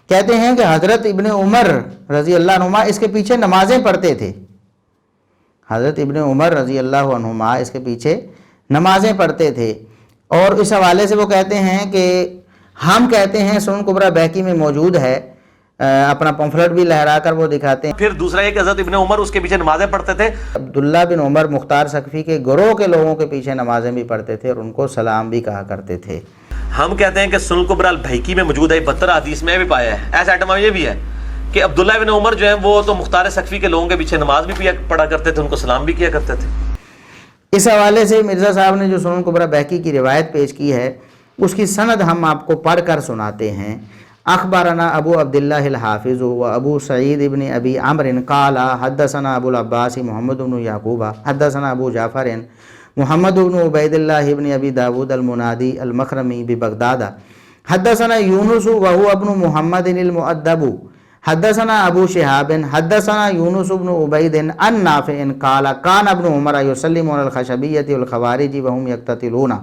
کہتے ہیں کہ حضرت ابن عمر رضی اللہ عنہما اس کے پیچھے نمازیں پڑھتے تھے، حضرت ابن عمر رضی اللہ عنہما اس کے پیچھے نمازیں پڑھتے تھے، اور اس حوالے سے وہ کہتے ہیں کہ ہم کہتے ہیں سنن کبریٰ بہقی میں موجود ہے، اپنا پمفلٹ بھی لہرا کر وہ دکھاتے ہیں۔ پھر دوسرا یہ کہ حضرت ابن عمر اس کے پیچھے نمازیں پڑھتے تھے۔ عبداللہ بن عمر مختار ثقفی کے گروہ کے لوگوں کے پیچھے نمازیں بھی پڑھتے تھے اور ان کو سلام بھی کہا کرتے تھے۔ ہم کہتے ہیں کہ سنن کبریٰ البیہقی میں موجود ہے، 72 حدیث میں بھی پایا ہے۔ ایسا آئٹم یہ بھی ہے کہ عبداللہ بن عمر جو ہیں وہ تو مختار ثقفی کے لوگوں کے پیچھے نماز بھی پڑھا کرتے تھے، ان کو سلام بھی کیا کرتے تھے۔ اس حوالے سے مرزا صاحب نے جو سنن کبریٰ بہقی کی روایت پیش کی ہے اس کی سند ہم آپ کو پڑھ کر سناتے ہیں۔ اخبارنا ابو عبداللہ الحافظ و ابو سعید ابن ابی عمر قال حدثنا ابو العباس محمد بن یعقوب حدثنا ابو جعفر محمد بن عبید اللہ ابن ابی داود المنادی المخرمی ببغداد حدثنا یونس وهو ابن محمد المؤدب حدثنا ابو شہاب حدثنا یونس بن عبید عن نافع قال كان ابن عمر يسلم على الخشبیۃ والخوارج وهم يقتتلون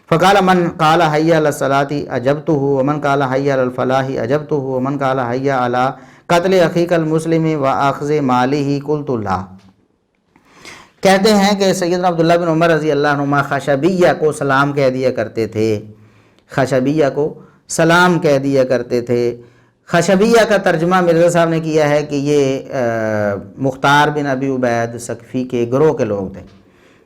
فقال من قال حي على الصلاة اجبته ومن قال حي على الفلاح اجبته ومن قال حي على قتل اخيك المسلم واخذ ماله قلت لا۔ کہتے ہیں کہ سیدنا عبداللہ بن عمر رضی اللہ عنہما خشبیہ کو سلام کہہ دیا کرتے تھے، خشبیہ کو سلام کہہ دیا کرتے تھے۔ خشبیہ کا ترجمہ مرزا صاحب نے کیا ہے کہ یہ مختار بن ابی عبید ثقفی کے گروہ کے لوگ تھے۔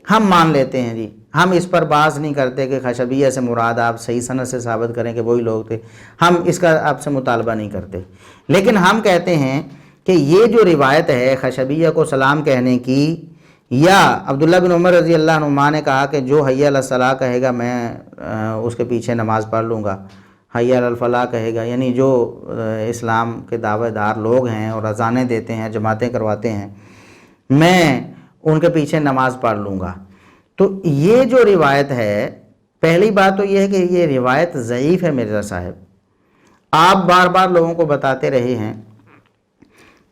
ہم مان لیتے ہیں جی، ہم اس پر بحث نہیں کرتے کہ خشبیہ سے مراد آپ صحیح سند سے ثابت کریں کہ وہی لوگ تھے، ہم اس کا آپ سے مطالبہ نہیں کرتے، لیکن ہم کہتے ہیں کہ یہ جو روایت ہے خشبیہ کو سلام کہنے کی، یا عبداللہ بن عمر رضی اللہ عنہما نے کہا کہ جو حی علی الصلاۃ کہے گا میں اس کے پیچھے نماز پڑھ لوں گا، حی علی الفلاح کہے گا، یعنی جو اسلام کے دعوے دار لوگ ہیں اور اذانیں دیتے ہیں، جماعتیں کرواتے ہیں، میں ان کے پیچھے نماز پڑھ لوں گا۔ تو یہ جو روایت ہے، پہلی بات تو یہ ہے کہ یہ روایت ضعیف ہے مرزا صاحب۔ آپ بار بار لوگوں کو بتاتے رہے ہیں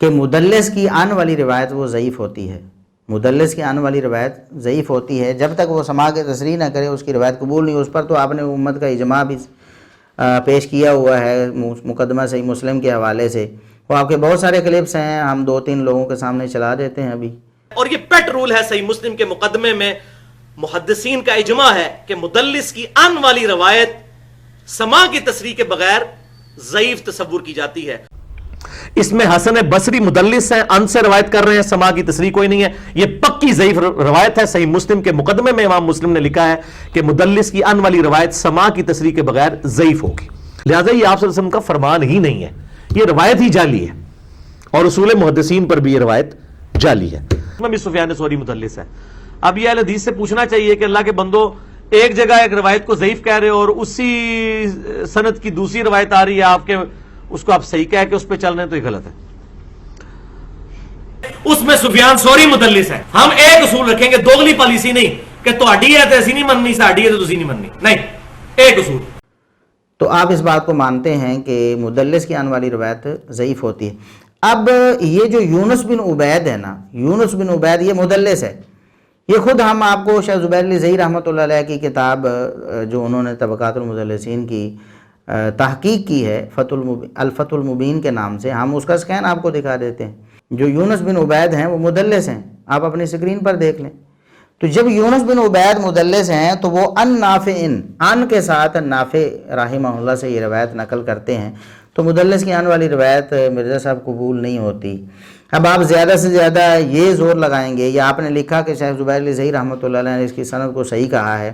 کہ مدلس کی آن والی روایت وہ ضعیف ہوتی ہے، مدلس کی آن والی روایت ضعیف ہوتی ہے، جب تک وہ سماع کے تصریح نہ کرے اس کی روایت قبول نہیں۔ اس پر تو آپ نے امت کا اجماع بھی پیش کیا ہوا ہے مقدمہ صحیح مسلم کے حوالے سے، وہ آپ کے بہت سارے کلپس ہیں، ہم 2-3 لوگوں کے سامنے چلا دیتے ہیں ابھی۔ اور یہ پیٹ رول ہے صحیح مسلم کے مقدمے میں، محدثین کا اجماع ہے کہ مدلس کی ان والی روایت سماع کی تصریح کے بغیر ضعیف تصور کی جاتی ہے۔ اس میں حسن بصری مدلس ہیں، ان سے روایت کر رہے ہیں، سماع کی تصریح کوئی نہیں ہے، یہ پکی ضعیف روایت ہے۔ صحیح مسلم کے مقدمے میں امام مسلم نے لکھا ہے کہ مدلس کی ان والی روایت سماع کی تصریح کے بغیر ضعیف ہوگی، لہذا یہ آپ صلی اللہ علیہ وسلم کا فرمان ہی نہیں ہے، یہ روایت ہی جعلی ہے، اور اصول محدثین پر بھی یہ روایت جعلی ہے۔ اس میں بھی سفیان ثوری مدلس ہے۔ اب یہ اہل حدیث سے پوچھنا چاہیے کہ اللہ کے بندو، ایک جگہ ایک روایت کو ضعیف کہہ رہے ہو اور اسی سند کی دوسری روایت آ رہی ہے، آپ کے اس کو آپ صحیح کہہ کے اس پہ چل رہے ہیں، تو یہ غلط ہے۔ اس میں سفیان ثوری مدلس ہے۔ ہم ایک اصول رکھیں گے، دوغلی پالیسی نہیں کہ تہاڈی ہے تے اسی نہیں مننی، ساڈی ہے تے تسی نہیں مننی، نہیں، ایک اصول۔ تو آپ اس بات کو مانتے ہیں کہ مدلس کی آن والی روایت ضعیف ہوتی ہے۔ اب یہ جو یونس بن عبید ہے نا، یونس بن عبید یہ مدلس ہے، یہ خود ہم آپ کو شیخ زبیر علی زئی رحمۃ اللہ علیہ کی کتاب جو انہوں نے طبقات المدلسین کی تحقیق کی ہے، الفتح المبین کے نام سے، ہم اس کا سکین آپ کو دکھا دیتے ہیں۔ جو یونس بن عبید ہیں وہ مدلس ہیں، آپ اپنی اسکرین پر دیکھ لیں۔ تو جب یونس بن عبید مدلس ہیں تو وہ ان نافع ان کے ساتھ نافع رحمہ اللہ سے یہ روایت نقل کرتے ہیں، تو مدلس کی آن والی روایت مرزا صاحب قبول نہیں ہوتی۔ اب آپ زیادہ سے زیادہ یہ زور لگائیں گے، یا آپ نے لکھا کہ شیخ زبیر علی زئی رحمۃ اللہ علیہ نے اس کی سند کو صحیح کہا ہے،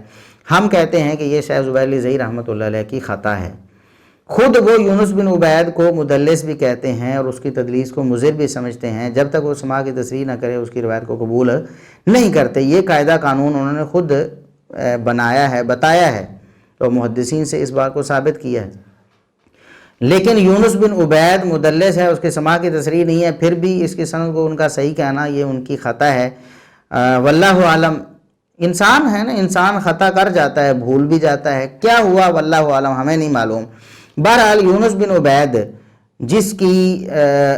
ہم کہتے ہیں کہ یہ شیخ زبیر علی زئی رحمۃ اللہ علیہ کی خطا ہے۔ خود وہ یونس بن عبید کو مدلس بھی کہتے ہیں اور اس کی تدلیس کو مضر بھی سمجھتے ہیں، جب تک وہ سماع کی تصریح نہ کرے اس کی روایت کو قبول نہیں کرتے۔ یہ قاعدہ قانون انہوں نے خود بنایا ہے، بتایا ہے، تو محدثین سے اس بات کو ثابت کیا ہے۔ لیکن یونس بن عبید مدلس ہے، اس کے سماع کی تصریح نہیں ہے، پھر بھی اس کی سند کو ان کا صحیح کہنا یہ ان کی خطا ہے۔ واللہ عالم، انسان ہے نا، انسان خطا کر جاتا ہے، بھول بھی جاتا ہے، کیا ہوا واللہ عالم ہمیں نہیں معلوم۔ بہرحال یونس بن عبید جس کی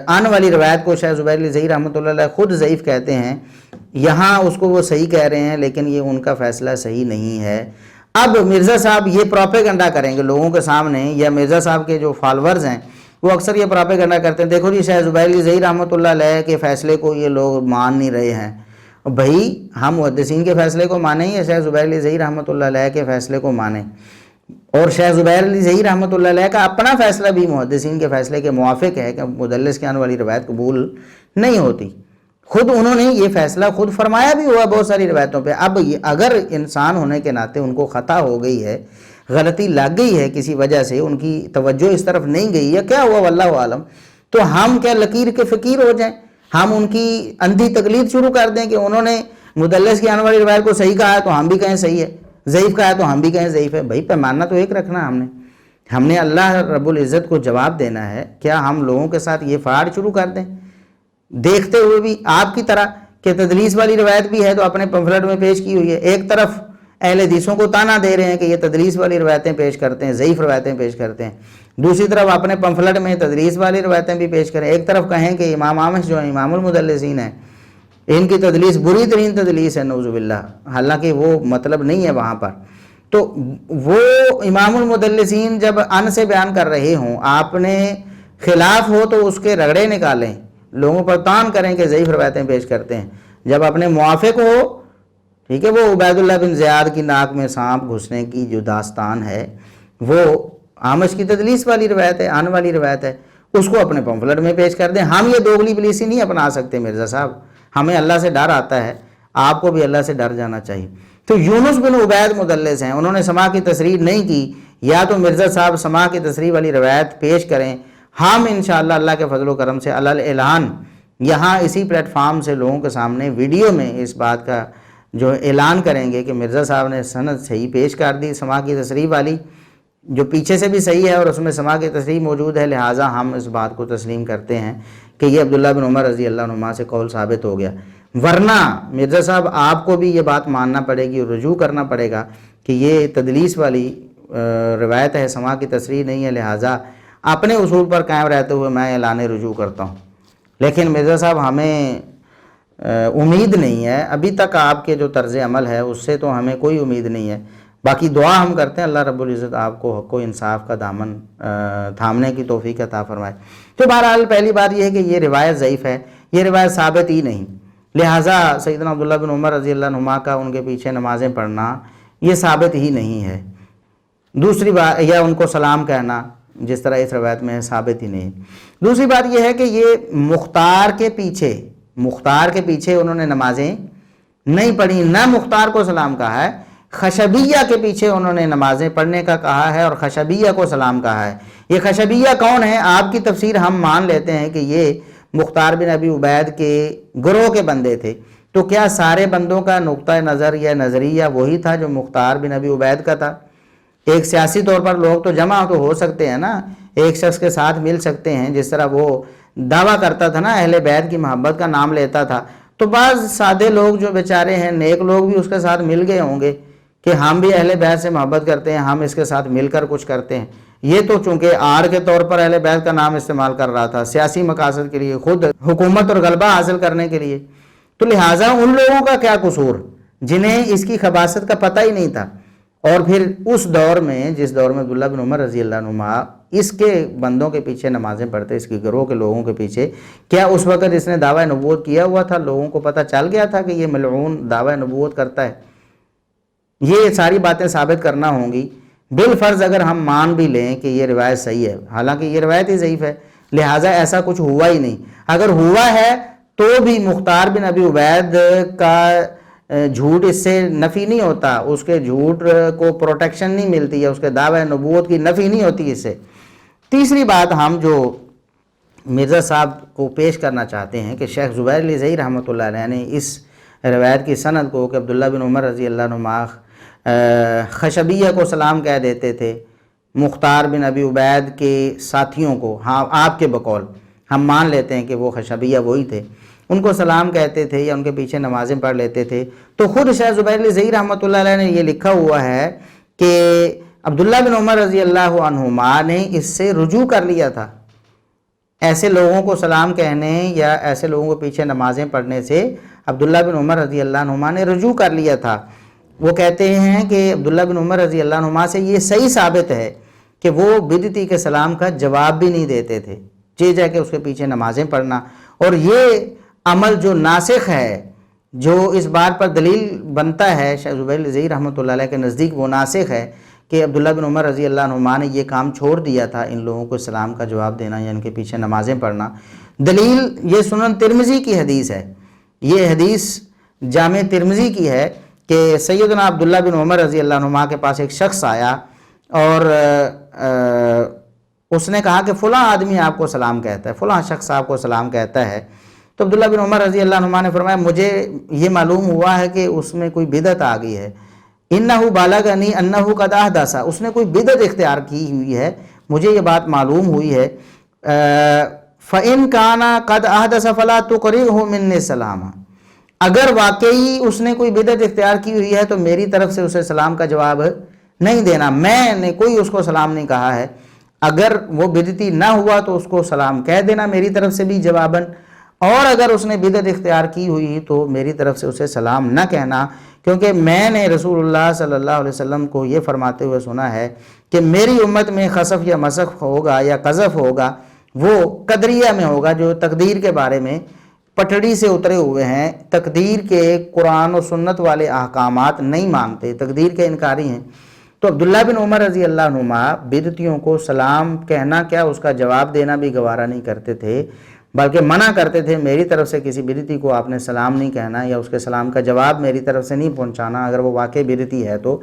آن والی روایت کو شیخ زبیر علی زئی رحمۃ اللہ علیہ خود ضعیف کہتے ہیں، یہاں اس کو وہ صحیح کہہ رہے ہیں، لیکن یہ ان کا فیصلہ صحیح نہیں ہے۔ اب مرزا صاحب یہ پروپیگنڈا کریں گے لوگوں کے سامنے، یا مرزا صاحب کے جو فالورز ہیں وہ اکثر یہ پراپیگنڈا کرتے ہیں، دیکھو جی شیخ زبیر علی زئی رحمۃ اللہ علیہ کے فیصلے کو یہ لوگ مان نہیں رہے ہیں۔ بھائی ہم محدثین کے فیصلے کو مانیں یا شیخ زبیر علی زئی رحمۃ اللہ علیہ کے فیصلے کو مانیں؟ اور شیخ زبیر علی زئی رحمۃ اللہ علیہ کا اپنا فیصلہ بھی محدثین کے فیصلے کے موافق ہے کہ مدلس کے آنے والی روایت قبول نہیں ہوتی۔ خود انہوں نے یہ فیصلہ خود فرمایا بھی ہوا بہت ساری روایتوں پہ۔ اب اگر انسان ہونے کے ناطے ان کو خطا ہو گئی ہے، غلطی لگ گئی ہے کسی وجہ سے، ان کی توجہ اس طرف نہیں گئی یا کیا ہوا واللہ عالم، تو ہم کیا لکیر کے فقیر ہو جائیں؟ ہم ان کی اندھی تقلید شروع کر دیں کہ انہوں نے مدلس کی آنے والی روایت کو صحیح کہا ہے تو ہم بھی کہیں صحیح ہے، ضعیف کہا ہے تو ہم بھی کہیں ضعیف ہے؟ بھائی پیمانہ تو ایک رکھنا ہم نے اللہ رب العزت کو جواب دینا ہے۔ کیا ہم لوگوں کے ساتھ یہ فراڈ شروع کر دیں دیکھتے ہوئے بھی آپ کی طرح کہ تدلیس والی روایت بھی ہے تو اپنے پمفلٹ میں پیش کی ہوئی ہے؟ ایک طرف اہل حدیثوں کو تانا دے رہے ہیں کہ یہ تدلیس والی روایتیں پیش کرتے ہیں، ضعیف روایتیں پیش کرتے ہیں، دوسری طرف اپنے پمفلٹ میں تدلیس والی روایتیں بھی پیش کریں۔ ایک طرف کہیں کہ امام اعمش جو ہیں امام المدلسین ہیں، ان کی تدلیس بری ترین تدلیس ہے نعوذ باللہ، حالانکہ وہ مطلب نہیں ہے وہاں پر۔ تو وہ امام المدلسین جب ان سے بیان کر رہے ہوں، آپ نے خلاف ہو تو اس کے رگڑے نکالیں، لوگوں پر تان کریں کہ ضعیف روایتیں پیش کرتے ہیں۔ جب اپنے موافق ہو، ٹھیک ہے، وہ عبید اللہ بن زیاد کی ناک میں سانپ گھسنے کی جو داستان ہے وہ اعمش کی تدلیس والی روایت ہے، آن والی روایت ہے، اس کو اپنے پمفلٹ میں پیش کر دیں۔ ہم یہ دوگلی پلیسی نہیں اپنا سکتے مرزا صاحب، ہمیں اللہ سے ڈر آتا ہے، آپ کو بھی اللہ سے ڈر جانا چاہیے۔ تو یونس بن عبید مدلس ہیں، انہوں نے سماع کی تصریح نہیں کی، یا تو مرزا صاحب سماع کی تصریح والی روایت پیش کریں، ہم انشاءاللہ اللہ کے فضل و کرم سے علی الاعلان یہاں اسی پلیٹ فارم سے لوگوں کے سامنے ویڈیو میں اس بات کا جو اعلان کریں گے کہ مرزا صاحب نے سند صحیح پیش کر دی سماع کی تصریح والی، جو پیچھے سے بھی صحیح ہے اور اس میں سماع کی تصریح موجود ہے، لہٰذا ہم اس بات کو تسلیم کرتے ہیں کہ یہ عبداللہ بن عمر رضی اللہ عنہما سے قول ثابت ہو گیا۔ ورنہ مرزا صاحب آپ کو بھی یہ بات ماننا پڑے گی اور رجوع کرنا پڑے گا کہ یہ تدلیس والی روایت ہے، سماع کی تصریح نہیں ہے، لہٰذا اپنے اصول پر قائم رہتے ہوئے میں اعلان رجوع کرتا ہوں۔ لیکن مرزا صاحب ہمیں امید نہیں ہے ابھی تک، آپ کے جو طرز عمل ہے اس سے تو ہمیں کوئی امید نہیں ہے۔ باقی دعا ہم کرتے ہیں اللہ رب العزت آپ کو حق و انصاف کا دامن تھامنے کی توفیق عطا فرمائے۔ تو بہرحال پہلی بات یہ ہے کہ یہ روایت ضعیف ہے، یہ روایت ثابت ہی نہیں، لہٰذا سیدنا عبداللہ بن عمر رضی اللہ عنہما کا ان کے پیچھے نمازیں پڑھنا یہ ثابت ہی نہیں ہے۔ دوسری بات، یا ان کو سلام کہنا جس طرح اس روایت میں ہے، ثابت ہی نہیں۔ دوسری بات یہ ہے کہ یہ مختار کے پیچھے انہوں نے نمازیں نہیں پڑھی، نہ مختار کو سلام کہا ہے، خشبیہ کے پیچھے انہوں نے نمازیں پڑھنے کا کہا ہے اور خشبیہ کو سلام کہا ہے۔ یہ خشبیہ کون ہے؟ آپ کی تفسیر ہم مان لیتے ہیں کہ یہ مختار بن ابی عبید کے گروہ کے بندے تھے، تو کیا سارے بندوں کا نقطہ نظر یا نظریہ وہی تھا جو مختار بن ابی عبید کا تھا؟ ایک سیاسی طور پر لوگ تو جمع تو ہو سکتے ہیں نا، ایک شخص کے ساتھ مل سکتے ہیں، جس طرح وہ دعویٰ کرتا تھا نا اہل بیت کی محبت کا نام لیتا تھا، تو بعض سادے لوگ جو بیچارے ہیں، نیک لوگ بھی اس کے ساتھ مل گئے ہوں گے کہ ہم بھی اہل بیت سے محبت کرتے ہیں، ہم اس کے ساتھ مل کر کچھ کرتے ہیں۔ یہ تو چونکہ آڑ کے طور پر اہل بیت کا نام استعمال کر رہا تھا سیاسی مقاصد کے لیے، خود حکومت اور غلبہ حاصل کرنے کے لیے، تو لہٰذا ان لوگوں کا کیا قصور جنہیں اس کی خباثت کا پتہ ہی نہیں تھا۔ اور پھر اس دور میں، جس دور میں عبداللہ بن عمر رضی اللہ عنہما اس کے بندوں کے پیچھے نمازیں پڑھتے، اس کے گروہ کے لوگوں کے پیچھے، کیا اس وقت اس نے دعویٰ نبوت کیا ہوا تھا؟ لوگوں کو پتہ چل گیا تھا کہ یہ ملعون دعویٰ نبوت کرتا ہے؟ یہ ساری باتیں ثابت کرنا ہوں گی۔ بالفرض اگر ہم مان بھی لیں کہ یہ روایت صحیح ہے، حالانکہ یہ روایت ہی ضعیف ہے، لہٰذا ایسا کچھ ہوا ہی نہیں۔ اگر ہوا ہے تو بھی مختار بن ابی عبید کا جھوٹ اس سے نفی نہیں ہوتا، اس کے جھوٹ کو پروٹیکشن نہیں ملتی ہے، اس کے دعوی نبوت کی نفی نہیں ہوتی اس سے۔ تیسری بات ہم جو مرزا صاحب کو پیش کرنا چاہتے ہیں کہ شیخ زبیر علی زئی رحمۃ اللہ علیہ نے اس روایت کی سند کو کہ عبداللہ بن عمر رضی اللہ عنہما خشبیہ کو سلام کہہ دیتے تھے، مختار بن ابی عبید کے ساتھیوں کو، ہاں آپ کے بقول ہم مان لیتے ہیں کہ وہ خشبیہ وہی تھے، ان کو سلام کہتے تھے یا ان کے پیچھے نمازیں پڑھ لیتے تھے، تو خود شیخ زبیر علی زئی رحمۃ اللہ علیہ نے یہ لکھا ہوا ہے کہ عبداللہ بن عمر رضی اللہ عنہما نے اس سے رجوع کر لیا تھا۔ ایسے لوگوں کو سلام کہنے یا ایسے لوگوں کو پیچھے نمازیں پڑھنے سے عبداللہ بن عمر رضی اللہ عنہما نے رجوع کر لیا تھا۔ وہ کہتے ہیں کہ عبداللہ بن عمر رضی اللہ عنہما سے یہ صحیح ثابت ہے کہ وہ بدعتی کے سلام کا جواب بھی نہیں دیتے تھے، جا کے اس کے پیچھے نمازیں پڑھنا. اور یہ عمل جو ناسخ ہے، جو اس بات پر دلیل بنتا ہے شیخ زبیر الزئی رحمۃ اللہ علیہ کے نزدیک، وہ ناسخ ہے کہ عبداللہ بن عمر رضی اللہ عنہما نے یہ کام چھوڑ دیا تھا، ان لوگوں کو سلام کا جواب دینا یا ان کے پیچھے نمازیں پڑھنا. دلیل یہ سنن ترمذی کی حدیث ہے، یہ حدیث جامع ترمذی کی ہے کہ سیدنا عبداللہ بن عمر رضی اللہ عنہما کے پاس ایک شخص آیا اور اس نے کہا کہ فلاں آدمی آپ کو سلام کہتا ہے، فلاں شخص آپ کو سلام کہتا ہے. تو عبداللہ بن عمر رضی اللہ عنہما نے فرمایا مجھے یہ معلوم ہوا ہے کہ اس میں کوئی بدعت آ گئی ہے. انہو بالغنی انہو قد احدث، اس نے کوئی بدعت اختیار کی ہوئی ہے، مجھے یہ بات معلوم ہوئی ہے. فَإِن كَانَ قَدْ أَحْدَثَ فَلَا تُقْرِئْهُ مِنِّي السَّلَامَ، اگر واقعی اس نے کوئی بدعت اختیار کی ہوئی ہے تو میری طرف سے اسے سلام کا جواب نہیں دینا، میں نے کوئی اس کو سلام نہیں کہا ہے. اگر وہ بدعتی نہ ہوا تو اس کو سلام کہہ دینا میری طرف سے بھی جواباً، اور اگر اس نے بدعت اختیار کی ہوئی تو میری طرف سے اسے سلام نہ کہنا، کیونکہ میں نے رسول اللہ صلی اللہ علیہ وسلم کو یہ فرماتے ہوئے سنا ہے کہ میری امت میں خسف یا مسخ ہوگا یا قذف ہوگا، وہ قدریہ میں ہوگا، جو تقدیر کے بارے میں پٹڑی سے اترے ہوئے ہیں، تقدیر کے قرآن و سنت والے احکامات نہیں مانتے، تقدیر کے انکاری ہیں. تو عبداللہ بن عمر رضی اللہ عنہما بدعتیوں کو سلام کہنا کیا اس کا جواب دینا بھی گوارا نہیں کرتے تھے، بلکہ منع کرتے تھے میری طرف سے کسی بدعتی کو آپ نے سلام نہیں کہنا یا اس کے سلام کا جواب میری طرف سے نہیں پہنچانا اگر وہ واقعی بدعتی ہے. تو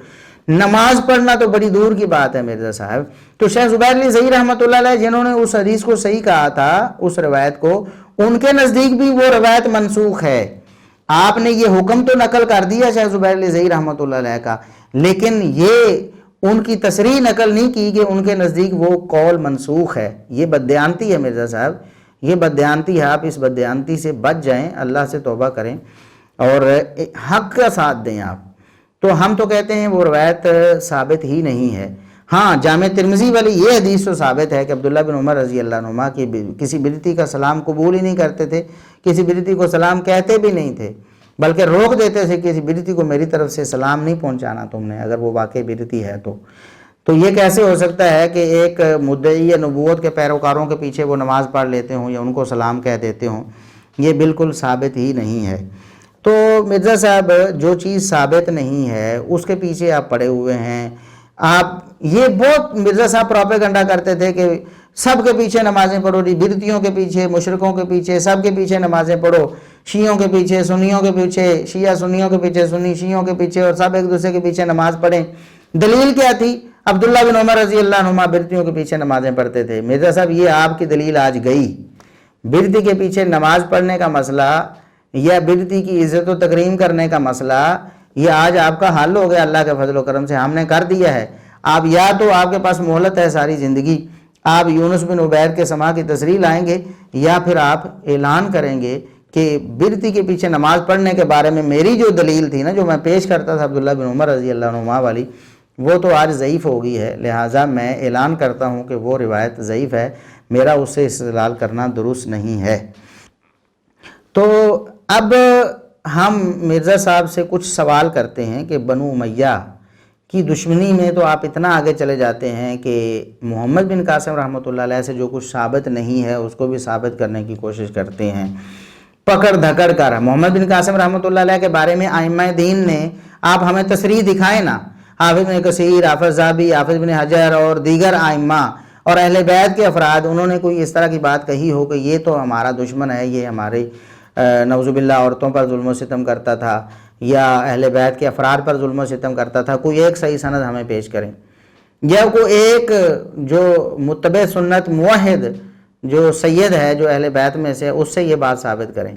نماز پڑھنا تو بڑی دور کی بات ہے مرزا صاحب. تو شیخ زبیر الزئی رحمۃ اللہ علیہ جنہوں نے اس حدیث کو صحیح کہا تھا، اس روایت کو، ان کے نزدیک بھی وہ روایت منسوخ ہے. آپ نے یہ حکم تو نقل کر دیا شیخ زبیر الزئی رحمۃ اللہ علیہ کا، لیکن یہ ان کی تصریح نقل نہیں کی کہ ان کے نزدیک وہ قول منسوخ ہے. یہ بددیانتی ہے مرزا صاحب، یہ بددیانتی ہے. آپ اس بددیانتی سے بچ جائیں، اللہ سے توبہ کریں اور حق کا ساتھ دیں آپ. تو ہم تو کہتے ہیں وہ روایت ثابت ہی نہیں ہے. ہاں جامع ترمذی والی یہ حدیث تو ثابت ہے کہ عبداللہ بن عمر رضی اللہ عنہما کی کسی بدعتی کا سلام قبول ہی نہیں کرتے تھے، کسی بدعتی کو سلام کہتے بھی نہیں تھے، بلکہ روک دیتے تھے کسی بدعتی کو میری طرف سے سلام نہیں پہنچانا تم نے اگر وہ واقعی بدعتی ہے تو یہ کیسے ہو سکتا ہے کہ ایک مدعی نبوت کے پیروکاروں کے پیچھے وہ نماز پڑھ لیتے ہوں یا ان کو سلام کہہ دیتے ہوں؟ یہ بالکل ثابت ہی نہیں ہے. تو مرزا صاحب جو چیز ثابت نہیں ہے اس کے پیچھے آپ پڑے ہوئے ہیں. آپ یہ بہت مرزا صاحب پروپیگنڈا کرتے تھے کہ سب کے پیچھے نمازیں پڑھو، بدعتیوں کے پیچھے، مشرکوں کے پیچھے، سب کے پیچھے نمازیں پڑھو، شیعوں کے پیچھے، سنیوں کے پیچھے، شیعہ سنیوں کے پیچھے، سنی شیعوں کے پیچھے، اور سب ایک دوسرے کے پیچھے نماز پڑھیں. دلیل کیا تھی؟ عبداللہ بن عمر رضی اللہ عنہما بدعتیوں کے پیچھے نمازیں پڑھتے تھے. مرزا صاحب یہ آپ کی دلیل آج گئی. بدعتی کے پیچھے نماز پڑھنے کا مسئلہ یا بدعتی کی عزت و تکریم کرنے کا مسئلہ یہ آج آپ کا حل ہو گیا اللہ کے فضل و کرم سے، ہم نے کر دیا ہے. آپ یا تو آپ کے پاس مہلت ہے ساری زندگی، آپ یونس بن عبید کے سما کی تصریح لائیں گے، یا پھر آپ اعلان کریں گے کہ بدعتی کے پیچھے نماز پڑھنے کے بارے میں میری جو دلیل تھی نا، جو میں پیش کرتا تھا عبداللہ بن عمر رضی اللہ عنہما والی، وہ تو آج ضعیف ہو گئی ہے. لہٰذا میں اعلان کرتا ہوں کہ وہ روایت ضعیف ہے، میرا اس سے استدلال کرنا درست نہیں ہے. تو اب ہم مرزا صاحب سے کچھ سوال کرتے ہیں کہ بنو امیہ کی دشمنی میں تو آپ اتنا آگے چلے جاتے ہیں کہ محمد بن قاسم رحمۃ اللہ علیہ سے جو کچھ ثابت نہیں ہے اس کو بھی ثابت کرنے کی کوشش کرتے ہیں پکڑ دھکڑ کر. محمد بن قاسم رحمۃ اللہ علیہ کے بارے میں ائمہ دین نے آپ ہمیں تصریح دکھائیں نا، حافظ بن کثیر، حافظ ذہبی، حافظ بن حجر اور دیگر ائمہ اور اہل بیت کے افراد، انہوں نے کوئی اس طرح کی بات کہی ہو کہ یہ تو ہمارا دشمن ہے، یہ ہمارے نعوذ باللہ عورتوں پر ظلم و ستم کرتا تھا یا اہل بیت کے افراد پر ظلم و ستم کرتا تھا، کوئی ایک صحیح سند ہمیں پیش کریں، یا کوئی ایک جو متبع سنت موحد جو سید ہے جو اہل بیت میں سے، اس سے یہ بات ثابت کریں.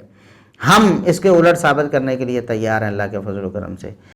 ہم اس کے الٹ ثابت کرنے کے لیے تیار ہیں اللہ کے فضل و کرم سے.